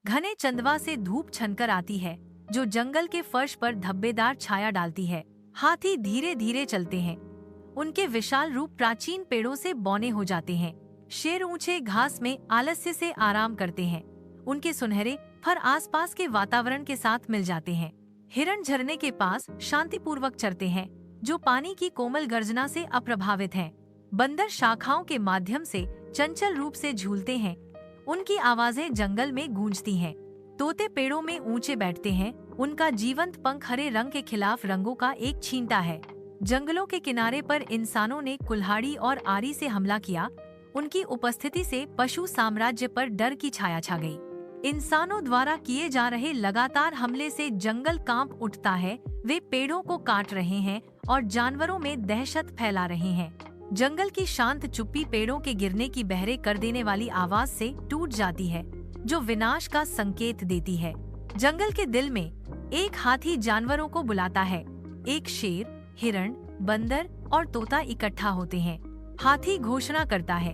घने चंदवा से धूप छनकर आती है, जो जंगल के फर्श पर धब्बेदार छाया डालती है। हाथी धीरे धीरे चलते हैं। उनके विशाल रूप प्राचीन पेड़ों से बौने हो जाते हैं। शेर ऊंचे घास में आलस्य से आराम करते हैं। उनके सुनहरे फर आसपास के वातावरण के साथ मिल जाते हैं। हिरण झरने के पास शांतिपूर्वक चरते हैं, जो पानी की कोमल गर्जना से अप्रभावित हैं। बंदर शाखाओं के माध्यम से चंचल रूप से झूलते हैं। उनकी आवाजें जंगल में गूंजती हैं। तोते पेड़ों में ऊंचे बैठते हैं। उनका जीवंत पंख हरे रंग के खिलाफ रंगों का एक छींटा है। जंगलों के किनारे पर इंसानों ने कुल्हाड़ी और आरी से हमला किया। उनकी उपस्थिति से पशु साम्राज्य पर डर की छाया छा गई। इंसानों द्वारा किए जा रहे लगातार हमले से जंगल कांप उठता है। वे पेड़ों को काट रहे हैं और जानवरों में दहशत फैला रहे हैं। जंगल की शांत चुप्पी पेड़ों के गिरने की बहरे कर देने वाली आवाज से टूट जाती है, जो विनाश का संकेत देती है। जंगल के दिल में एक हाथी जानवरों को बुलाता है। एक शेर, हिरण, बंदर और तोता इकट्ठा होते हैं। हाथी घोषणा करता है,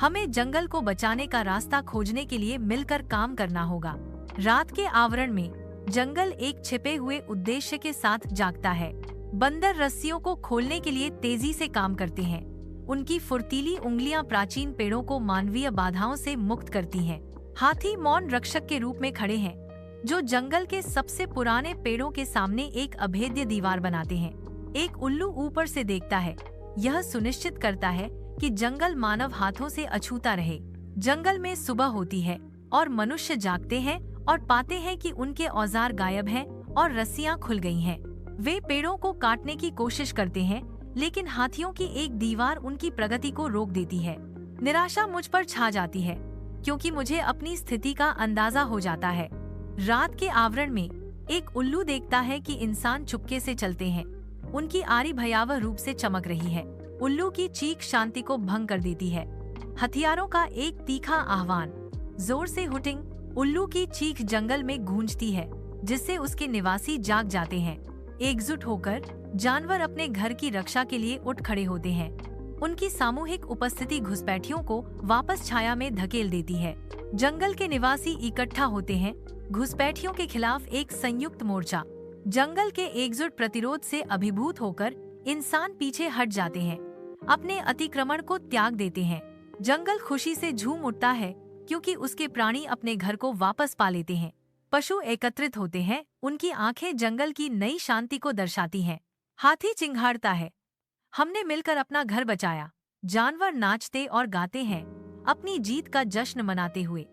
हमें जंगल को बचाने का रास्ता खोजने के लिए मिलकर काम करना होगा। रात के आवरण में जंगल एक छिपे हुए उद्देश्य के साथ जागता है। बंदर रस्सियों को खोलने के लिए तेजी से काम करते हैं। उनकी फुर्तीली उंगलियां प्राचीन पेड़ों को मानवीय बाधाओं से मुक्त करती हैं। हाथी मौन रक्षक के रूप में खड़े हैं, जो जंगल के सबसे पुराने पेड़ों के सामने एक अभेद्य दीवार बनाते हैं। एक उल्लू ऊपर से देखता है। यह सुनिश्चित करता है कि जंगल मानव हाथों से अछूता रहे। जंगल में सुबह होती है और मनुष्य जागते हैं और पाते हैं कि उनके औजार गायब हैं और रस्सियां खुल गई हैं। वे पेड़ों को काटने की कोशिश करते हैं, लेकिन हाथियों की एक दीवार उनकी प्रगति को रोक देती है। निराशा मुझ पर छा जाती है, क्योंकि मुझे अपनी स्थिति का अंदाजा हो जाता है। रात के आवरण में एक उल्लू देखता है कि इंसान चुपके से चलते हैं। उनकी आरी भयावह रूप से चमक रही है। उल्लू की चीख शांति को भंग कर देती है। हथियारों का एक तीखा आह्वान। जोर से हुटिंग उल्लू की चीख जंगल में गूंजती है, जिससे उसके निवासी जाग जाते हैं। एकजुट होकर जानवर अपने घर की रक्षा के लिए उठ खड़े होते हैं। उनकी सामूहिक उपस्थिति घुसपैठियों को वापस छाया में धकेल देती है। जंगल के निवासी इकट्ठा होते हैं, घुसपैठियों के खिलाफ एक संयुक्त मोर्चा। जंगल के एकजुट प्रतिरोध से अभिभूत होकर इंसान पीछे हट जाते हैं, अपने अतिक्रमण को त्याग देते हैं। जंगल खुशी से झूम उठता है, क्योंकि उसके प्राणी अपने घर को वापस पा लेते हैं। पशु एकत्रित होते हैं, उनकी आंखें जंगल की नई शांति को दर्शाती हैं। हाथी चिंघाड़ता है, हमने मिलकर अपना घर बचाया। जानवर नाचते और गाते हैं, अपनी जीत का जश्न मनाते हुए।